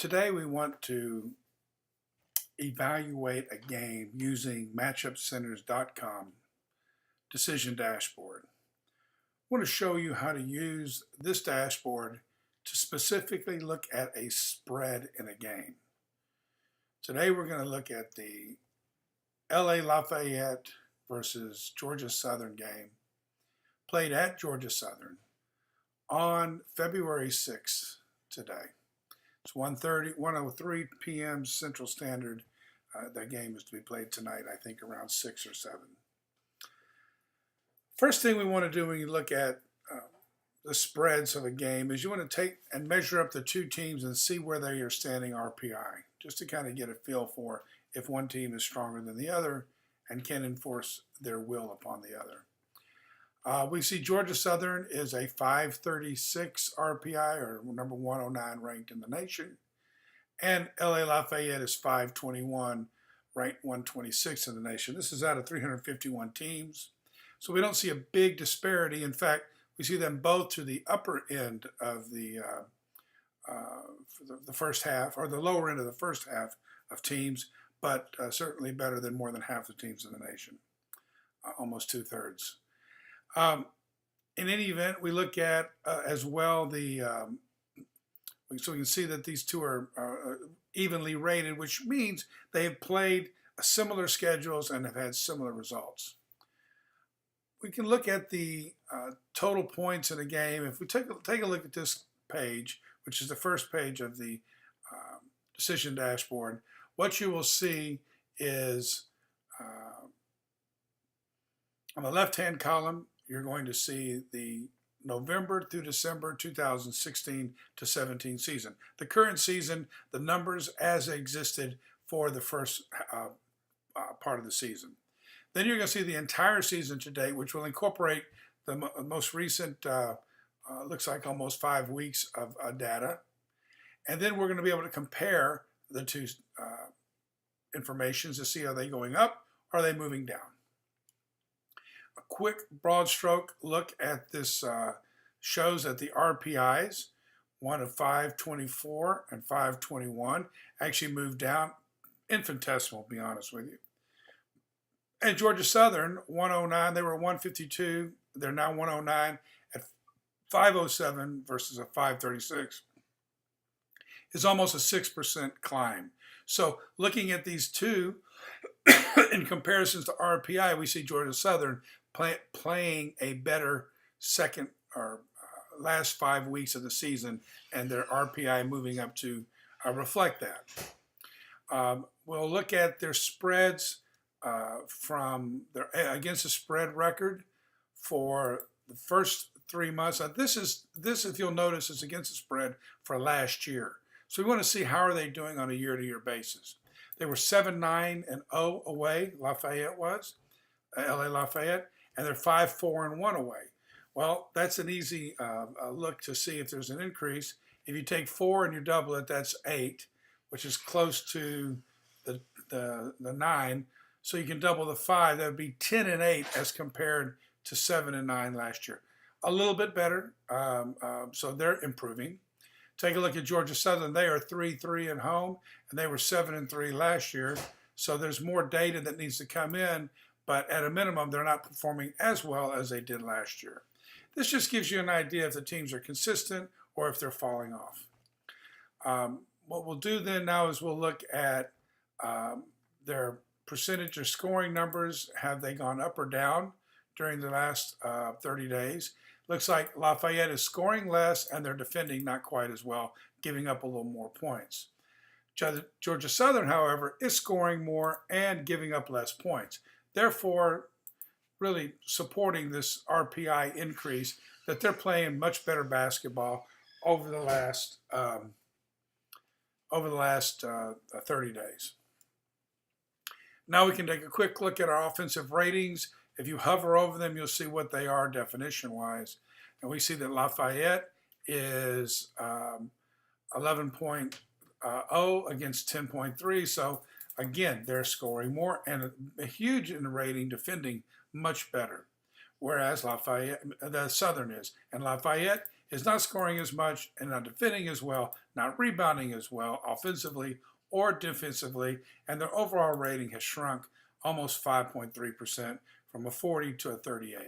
Today we want to evaluate a game using matchupcenters.com decision dashboard. I want to show you how to use this dashboard to specifically look at a spread in a game. Today we're going to look at the LA Lafayette versus Georgia Southern game played at Georgia Southern on February 6th today. It's 1:03 p.m. Central Standard. That game is to be played tonight, I think around 6 or 7. First thing we want to do when you look at the spreads of a game is you want to take and measure up the two teams and see where they are standing RPI, just to kind of get a feel for if one team is stronger than the other and can enforce their will upon the other. We see Georgia Southern is a 536 RPI, or number 109 ranked in the nation. And LA Lafayette is 521, ranked 126 in the nation. This is out of 351 teams. So we don't see a big disparity. In fact, we see them both to the upper end of the first half, or the lower end of the first half of teams, but certainly better than more than half the teams in the nation, almost 2/3. In any event, we look at as well so we can see that these two are evenly rated, which means they have played similar schedules and have had similar results. We can look at the total points in a game. If we take a look at this page, which is the first page of the decision dashboard, what you will see is on the left-hand column, you're going to see the November through December 2016 to 17 season. The current season, the numbers as they existed for the first part of the season. Then you're going to see the entire season to date, which will incorporate the most recent, looks like almost 5 weeks of data. And then we're going to be able to compare the two informations to see, are they going up or are they moving down. A quick broad stroke look at this shows that the RPIs, one of 524 and 521, actually moved down infinitesimal, to be honest with you. And Georgia Southern, 109, they were 152. They're now 109 at 507 versus a 536. Is almost a 6% climb. So looking at these two in comparisons to RPI, we see Georgia Southern playing a better second or last 5 weeks of the season, and their RPI moving up to reflect that. We'll look at their spreads from their against the spread record for the first 3 months. Now this, if you'll notice, is against the spread for last year. So we want to see how are they doing on a year-to-year basis. They were 7-9-0 away, Lafayette was, LA Lafayette, and they're 5-4-1 away. Well, that's an easy look to see if there's an increase. If you take 4 and you double it, that's 8, which is close to the 9. So you can double the 5. That would be 10-8 as compared to 7-9 last year. A little bit better, so they're improving. Take a look at Georgia Southern. They are 3-3 at home, and they were 7-3 last year. So there's more data that needs to come in, but at a minimum, they're not performing as well as they did last year. This just gives you an idea if the teams are consistent or if they're falling off. What we'll do then now is we'll look at their percentage of scoring numbers. Have they gone up or down during the last 30 days? Looks like Lafayette is scoring less and they're defending not quite as well, giving up a little more points. Georgia Southern, however, is scoring more and giving up less points. Therefore, really supporting this RPI increase, that they're playing much better basketball over the last 30 days. Now we can take a quick look at our offensive ratings. If you hover over them, you'll see what they are definition-wise. And we see that Lafayette is 11.0 against 10.3. So, again, they're scoring more and a huge in the rating, defending much better. Whereas Lafayette, the Southern is. And Lafayette is not scoring as much and not defending as well, not rebounding as well offensively or defensively, and their overall rating has shrunk almost 5.3% from a 40 to a 38.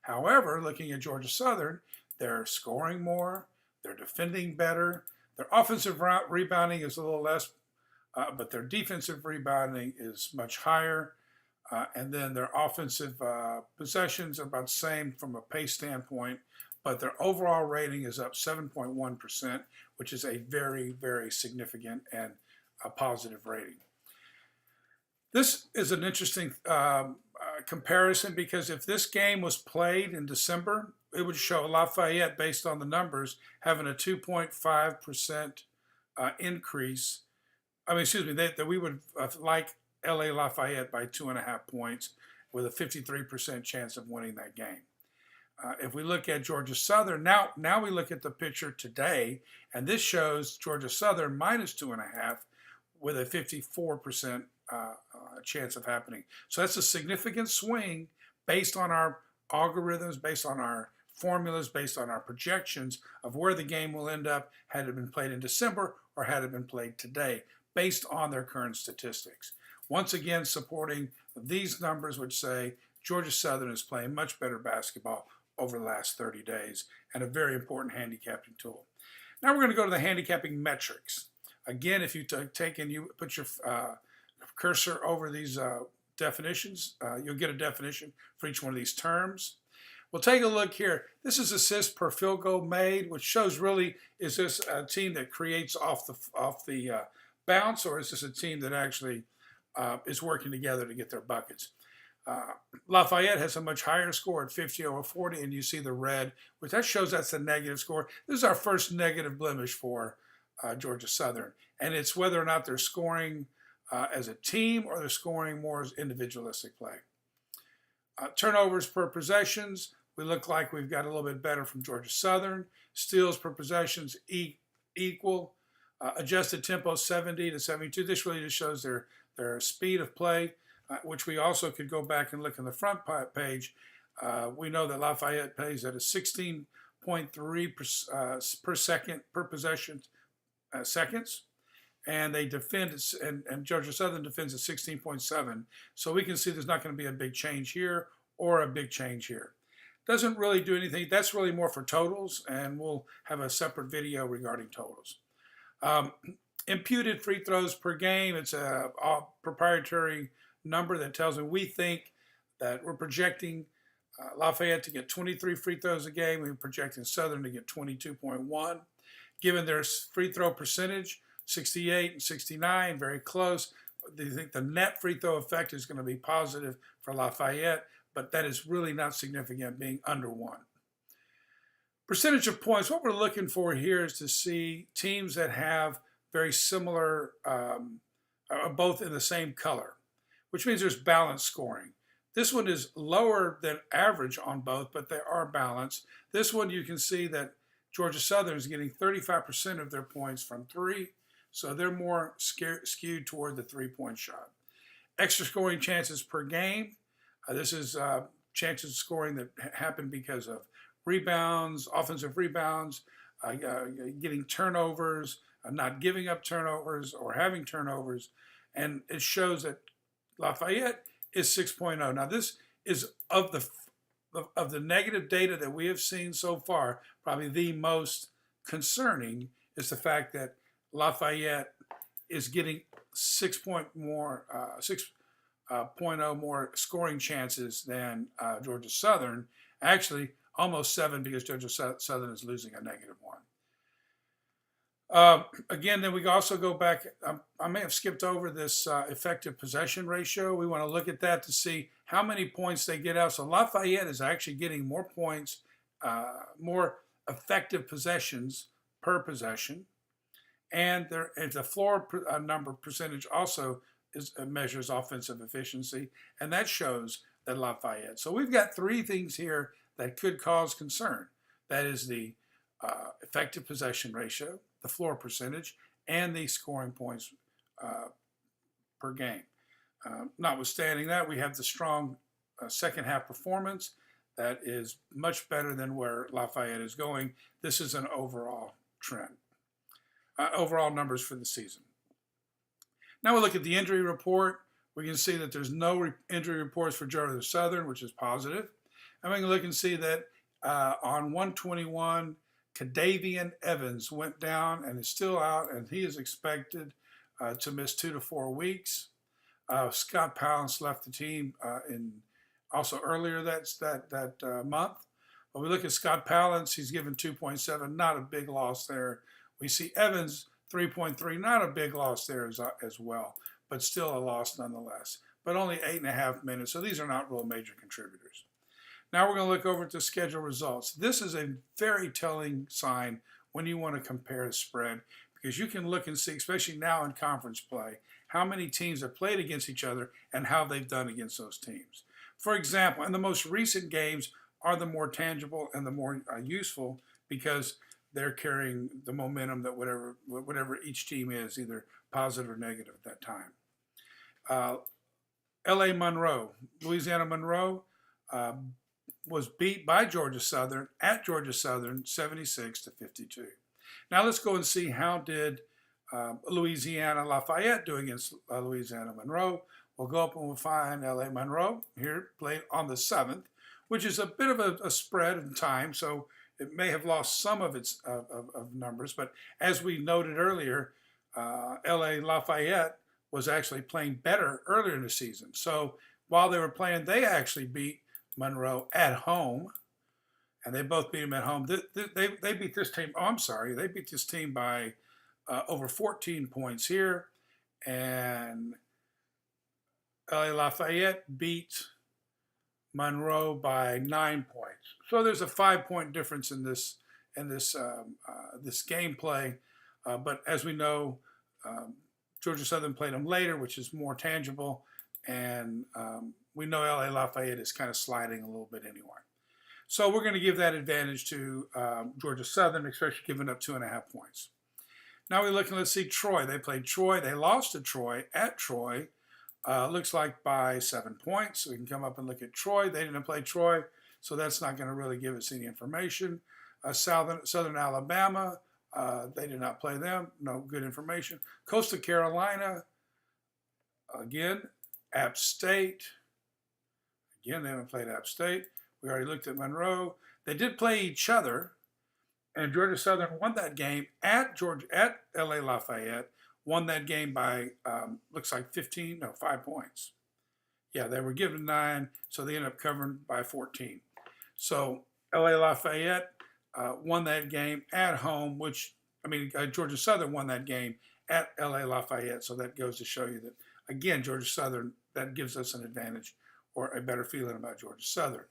However, looking at Georgia Southern, they're scoring more, they're defending better, their offensive rebounding is a little less, but their defensive rebounding is much higher. And then their offensive possessions are about the same from a pace standpoint, but their overall rating is up 7.1%, which is a very, very significant and a positive rating. This is an interesting comparison because if this game was played in December, it would show Lafayette, based on the numbers, having a 2.5% increase. I mean, excuse me, that we would like LA Lafayette by 2.5 points with a 53% chance of winning that game. If we look at Georgia Southern, now we look at the picture today, and this shows Georgia Southern minus 2.5 with a 54% chance of happening. So that's a significant swing based on our algorithms, based on our formulas, based on our projections of where the game will end up had it been played in December or had it been played today, based on their current statistics. Once again, supporting these numbers, which say Georgia Southern is playing much better basketball over the last 30 days and a very important handicapping tool. Now we're going to go to the handicapping metrics. Again, if you take and you put your cursor over these definitions, you'll get a definition for each one of these terms. We'll take a look here. This is assists per field goal made, which shows really, is this a team that creates off the bounce, or is this a team that actually is working together to get their buckets? Lafayette has a much higher score at 50 over 40, and you see the red, which that shows that's a negative score. This is our first negative blemish for Georgia Southern, and it's whether or not they're scoring as a team or they're scoring more as individualistic play. Turnovers per possessions, we look like we've got a little bit better from Georgia Southern. Steals per possessions equal. Adjusted tempo 70 to 72. This really just shows their speed of play, which we also could go back and look in the front page. We know that Lafayette plays at a 16.3 per second per possession seconds, and they defend, and Georgia Southern defends at 16.7. So we can see there's not going to be a big change here or a big change here. Doesn't really do anything. That's really more for totals, and we'll have a separate video regarding totals. Imputed free throws per game, it's a proprietary number that tells me we think that we're projecting Lafayette to get 23 free throws a game. We're projecting Southern to get 22.1. Given their free throw percentage, 68 and 69, very close. They think the net free throw effect is going to be positive for Lafayette, but that is really not significant, being under 1. Percentage of points, what we're looking for here is to see teams that have very similar, both in the same color, which means there's balanced scoring. This one is lower than average on both, but they are balanced. This one you can see that Georgia Southern is getting 35% of their points from 3, so they're more skewed toward the 3-point shot. Extra scoring chances per game. This is chances of scoring that happen because of rebounds, offensive rebounds, getting turnovers, not giving up turnovers or having turnovers. And it shows that Lafayette is 6.0. Now this is of the negative data that we have seen so far, probably the most concerning is the fact that Lafayette is getting 6.0 more scoring chances than Georgia Southern. Actually, almost 7 because Georgia Southern is losing a -1. Again, then we also go back. I may have skipped over this effective possession ratio. We want to look at that to see how many points they get out. So Lafayette is actually getting more points, more effective possessions per possession. And the floor number percentage also measures offensive efficiency, and that shows that Lafayette. So we've got 3 things here that could cause concern. That is the effective possession ratio, the floor percentage, and the scoring points per game. Notwithstanding that, we have the strong second half performance. that is much better than where Lafayette is going. This is an overall trend, overall numbers for the season. Now we look at the injury report. We can see that there's no injury reports for Georgia Southern, which is positive. And we can look and see that on 121, Cadavian Evans went down and is still out, and he is expected to miss 2 to 4 weeks. Scott Palance left the team also earlier that month. But we look at Scott Palance, he's given 2.7, not a big loss there. We see Evans 3.3, not a big loss there as well, but still a loss nonetheless. But only 8.5 minutes, so these are not real major contributors. Now we're going to look over at the schedule results. This is a very telling sign when you want to compare the spread, because you can look and see, especially now in conference play, how many teams have played against each other and how they've done against those teams. For example, and the most recent games are the more tangible and the more useful, because they're carrying the momentum that whatever each team is, either positive or negative at that time. L.A. Monroe, Louisiana Monroe, was beat by Georgia Southern at Georgia Southern 76 to 52. Now let's go and see how did Louisiana Lafayette do against Louisiana Monroe. We'll go up and we'll find L.A. Monroe here, played on the 7th, which is a bit of a spread in time, so it may have lost some of its of numbers. But as we noted earlier, L.A. Lafayette was actually playing better earlier in the season. So while they were playing, they actually beat Monroe at home, and they both beat them at home. They beat this team. Oh, I'm sorry, they beat this team by over 14 points here, and LA Lafayette beat Monroe by 9 points. So there's a 5-point difference in this gameplay. But as we know, Georgia Southern played them later, which is more tangible, and we know LA Lafayette is kind of sliding a little bit anyway. So we're going to give that advantage to Georgia Southern, especially giving up 2.5 points. Now we look and let's see Troy. They played Troy. They lost to Troy at Troy. Looks like by 7 points. So we can come up and look at Troy. They didn't play Troy, so that's not going to really give us any information. Southern Alabama, they did not play them. No good information. Coastal Carolina, again, App State. Again, they haven't played App State. We already looked at Monroe. They did play each other, and Georgia Southern won that game at LA Lafayette. Won that game by, looks like 5 points. Yeah, they were given 9, so they ended up covering by 14. So LA Lafayette won that game at home, Georgia Southern won that game at LA Lafayette. So that goes to show you that, again, Georgia Southern, that gives us an advantage or a better feeling about Georgia Southern.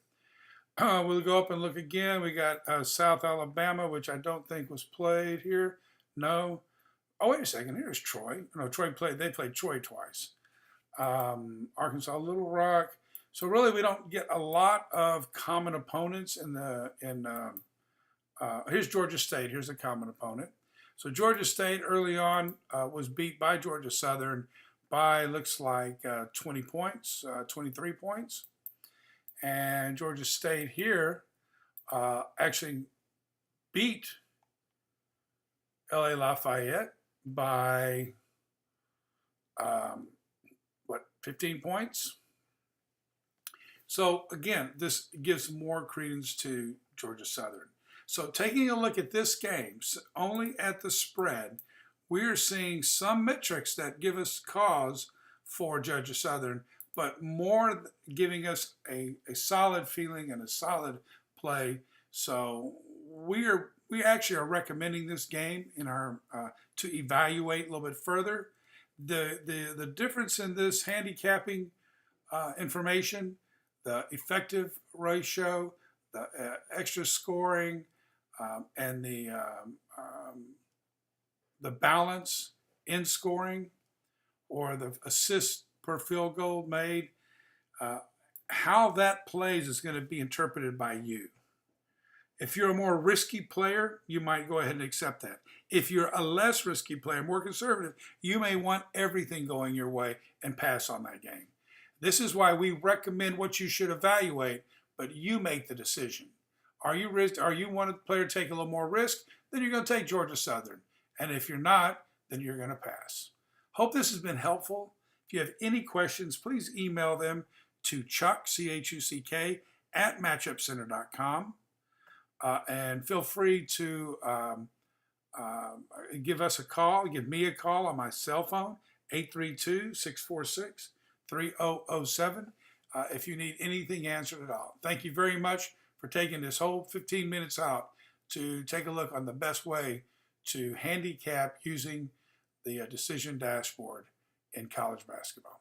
We'll go up and look again. We got South Alabama, which I don't think was played here. No. Oh, wait a second. Here's Troy. No, they played Troy twice. Arkansas Little Rock. So really, we don't get a lot of common opponents here's Georgia State. Here's a common opponent. So Georgia State early on was beat by Georgia Southern by, looks like 20 points, 23 points. And Georgia State here actually beat LA Lafayette by 15 points. So again, this gives more credence to Georgia Southern. So taking a look at this game, only at the spread, we're seeing some metrics that give us cause for Georgia Southern, but more giving us a solid feeling and a solid play. So we actually are recommending this game in our to evaluate a little bit further. The difference in this handicapping information, the effective ratio, the extra scoring, and the balance in scoring, or the assists per field goal made, how that plays is going to be interpreted by you. If you're a more risky player, you might go ahead and accept that. If you're a less risky player, more conservative, you may want everything going your way and pass on that game. This is why we recommend what you should evaluate but you make the decision. Are you want a player to take a little more risk? Then you're going to take Georgia Southern. And if you're not, then you're going to pass. Hope this has been helpful. If you have any questions, please email them to Chuck, C-H-U-C-K, at matchupcenter.com. And feel free to give us a call, give me a call on my cell phone, 832-646-3007, if you need anything answered at all. Thank you very much for taking this whole 15 minutes out to take a look on the best way to handicap using the decision dashboard in college basketball.